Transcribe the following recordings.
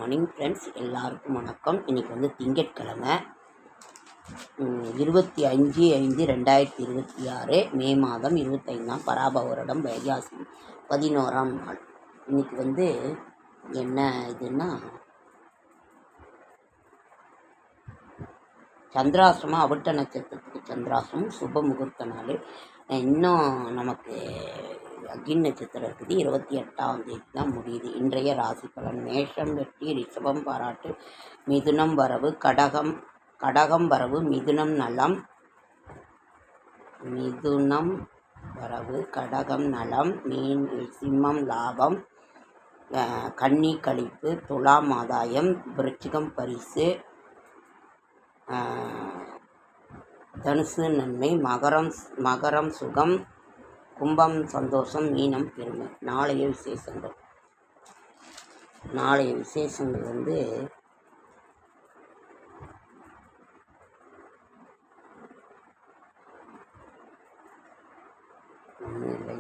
Morning friends, எல்லாருக்கும் வணக்கம். இன்றைக்கி வந்து திங்கட்கிழமை 25/5/2026 மே மாதம் 25ஆம் பராப வருடம் வைகாசி 11ஆம் நாள். இன்றைக்கி வந்து என்ன இதுன்னா சந்திராசிரமம், அவிட்ட நட்சத்திரத்துக்கு சந்திராசிரமம், சுப முகூர்த்த நாள். இன்னும் நமக்கு அக்னி நட்சத்திரம் இருக்குது, 28ஆம் தேதி தான் முடியுது. இன்றைய ராசி பலன்: மேஷம் வெற்றி, ரிஷபம் பாராட்டு, மிதுனம் வரவு, கடகம் வரவு, மிதுனம் நலம், கடகம் நலம், சிம்மம் லாபம், கன்னி கழிப்பு, துலாம் ஆதாயம், விருச்சிகம் பரிசு, தனுசு நன்மை, மகரம் சுகம், கும்பம் சந்தோஷம், மீனம் பெருமை. நாளைய விசேஷங்கள் வந்து ஒன்றும் இல்லை.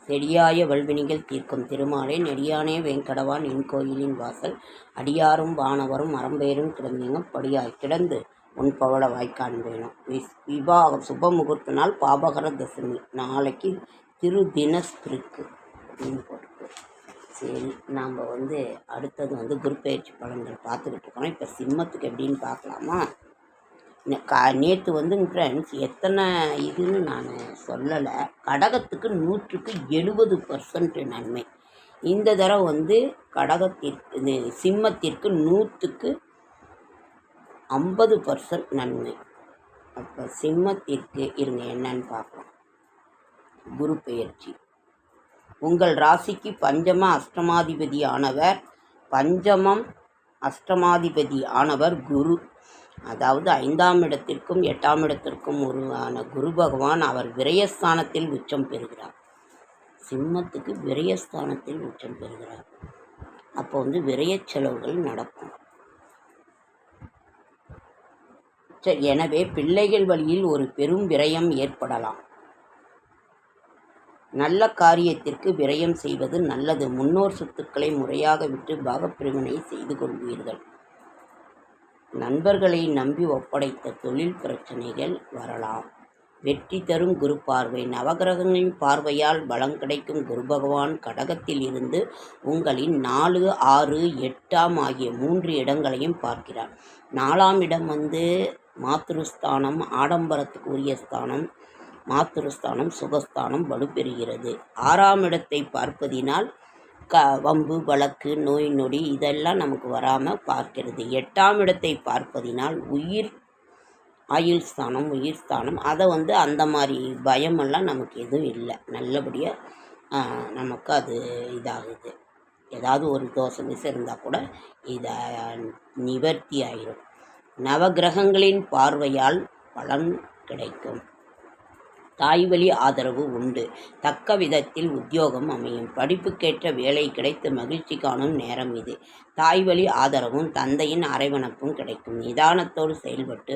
செடியாய வல்வினிகள் தீர்க்கும் திருமாலே, நெடியானே வேங்கடவான் என் கோயிலின் வாசல், அடியாரும் வானவரும் அறம்பெயரும் கிடந்தீங்க படியாய் கிடந்து உன் பவள வாய்க்கான் வேணும். விவாகம் சுப முகூர்த்த நாள், பாபகர தசமி. நாளைக்கு திருதினஸ்திருக்கு போட்டுருக்கு. சரி, நாம் வந்து அடுத்தது வந்து குரு பயிற்சி பலன்கள் பார்த்துக்கிட்டு இருக்கோம். இப்போ சிம்மத்துக்கு எப்படின்னு பார்க்கலாமா? நேற்று வந்து ஃப்ரெண்ட்ஸ் எத்தனை இதுன்னு நான் சொல்லலை. கடகத்துக்கு 100க்கு 70% நன்மை. இந்த தடவை வந்து கடகத்திற்கு சிம்மத்திற்கு 100க்கு 50% நன்மை. அப்போ சிம்மத்திற்கு இருங்க என்னன்னு பார்க்கலாம். குரு பெயர்ச்சி உங்கள் ராசிக்கு பஞ்சமம் அஷ்டமாதிபதி ஆனவர் குரு. அதாவது 5ஆம் இடத்திற்கும் 8ஆம் இடத்திற்கும் உருவான குரு பகவான் அவர் விரயஸ்தானத்தில் உச்சம் பெறுகிறார். சிம்மத்துக்கு விரயஸ்தானத்தில் உச்சம் பெறுகிறார். அப்போ வந்து விரய செலவுகள் நடக்கும். எனவே பிள்ளைகள் வழியில் ஒரு பெரும் விரயம் ஏற்படலாம். நல்ல காரியத்திற்கு விரயம் செய்வது நல்லது. முன்னோர் சொத்துக்களை முறையாக விட்டு பாகப்பிரிவினை செய்து கொள்வீர்கள். நண்பர்களை நம்பி ஒப்படைத்த தொழில் பிரச்சனைகள் வரலாம். வெற்றி தரும் குரு பார்வை. நவகிரகங்களின் பார்வையால் பலம் கிடைக்கும் குரு பகவான் கடகத்தில் இருந்து உங்களின் 4, 6, 8 ஆகிய 3 இடங்களையும் பார்க்கிறார். 4ஆம் இடம் வந்து மாத்ருஸ்தானம், ஆடம்பரத்துக்கு உரிய ஸ்தானம். மாத்ருஸ்தானம் சுகஸ்தானம் வலுப்பெறுகிறது. 6ஆம் இடத்தை பார்ப்பதினால் வம்பு வழக்கு நோய் நொடி இதெல்லாம் நமக்கு வராமல் பார்க்கிறது. 8ஆம் இடத்தை பார்ப்பதினால் உயிர் ஸ்தானம் அதை வந்து அந்த மாதிரி பயமெல்லாம் நமக்கு எதுவும் இல்லை. நல்லபடியாக நமக்கு அது இதாகுது. ஏதாவது ஒரு தோஷம் இருந்தால் கூட இதை நிவர்த்தி ஆகிடும். நவகிரகங்களின் பார்வையால் பலன் கிடைக்கும். தாய்வழி ஆதரவு உண்டு. தக்க விதத்தில் உத்தியோகம் அமையும். படிப்புக்கேற்ற வேலை கிடைத்து மகிழ்ச்சி காணும் நேரம் இது. தாய்வழி ஆதரவும் தந்தையின் அரவணைப்பும் கிடைக்கும். நிதானத்தோடு செயல்பட்டு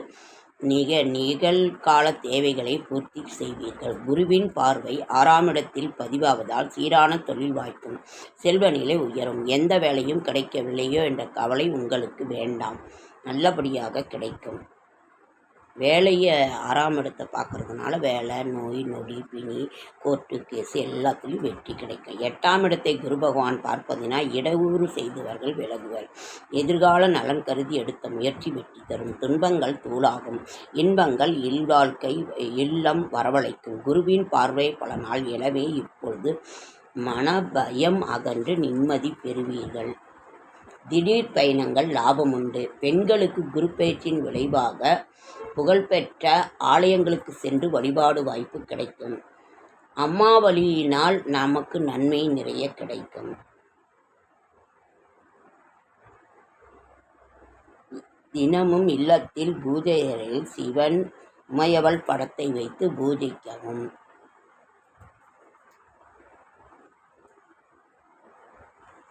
நிகழ்கால தேவைகளை பூர்த்தி செய்வீர்கள். குருவின் பார்வை 6ஆம் இடத்தில் பதிவாவதால் சீரான தொழில் வாய்ப்பும் செல்வ நிலை உயரும். எந்த வேலையும் கிடைக்கவில்லையோ என்ற கவலை உங்களுக்கு வேண்டாம், நல்லபடியாக கிடைக்கும். வேலையை 6ஆம் இடத்தை பார்க்கறதுனால வேலை, நோய் நொடி, பிணி, கோர்ட்டு கேஸு எல்லாத்துலேயும் வெற்றி கிடைக்கும். 8ஆம் இடத்தை குரு பகவான் பார்ப்பதினால் இடையூறு செய்தவர்கள் விலகுவர். எதிர்கால நலன் கருதி எடுத்த முயற்சி வெற்றி தரும். துன்பங்கள் தூளாகும். இன்பங்கள் இல்லம் வரவழைக்கும். குருவின் பார்வை பலனால் எனவே இப்பொழுது மனபயம் அகன்று நிம்மதி பெறுவீர்கள். திடீர் பயணங்கள் லாபம் உண்டு. பெண்களுக்கு குரு பயிற்சியின் விளைவாக புகழ்பெற்ற ஆலயங்களுக்கு சென்று வழிபாடு வாய்ப்பு கிடைக்கும். அம்மா வழியினால் நமக்கு நன்மை நிறைய கிடைக்கும். தினமும் இல்லத்தில் பூஜை அறையில் சிவன் உமையவள் படத்தை வைத்து பூஜிக்கவும்.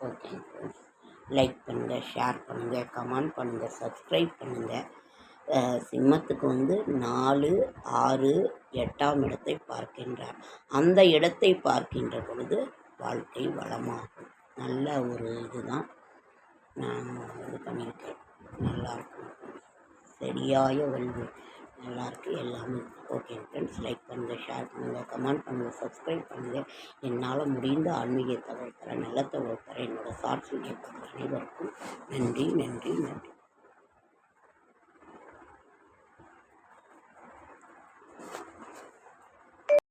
ஓகே, லைக் பண்ணுங்கள், ஷேர் பண்ணுங்கள், கமெண்ட் பண்ணுங்கள், சப்ஸ்கிரைப் பண்ணுங்கள். சிம்மத்துக்கு வந்து 4, 6, 8ஆம் இடத்தை பார்க்கின்றார். அந்த இடத்தை பார்க்கின்ற பொழுது வாழ்க்கை வளமாகும். நல்ல ஒரு இதுதான் நான் இது பண்ணியிருக்கேன். நல்லாயிருக்கும். சரியாய வல்வி நல்லாயிருக்கு எல்லாமே. ஓகே ஃப்ரெண்ட்ஸ், லைக் பண்ணுங்கள், ஷேர் பண்ணுங்கள், கமெண்ட் பண்ணுங்கள், சப்ஸ்கிரைப் பண்ணுங்கள். என்னால் முடிந்த ஆன்மீக தகவல் தர, நல்ல தகவல் தர என்னோடய ஷார்ட்ஸ் வீடியோ பார்க்குற அனைவருக்கும் நன்றி.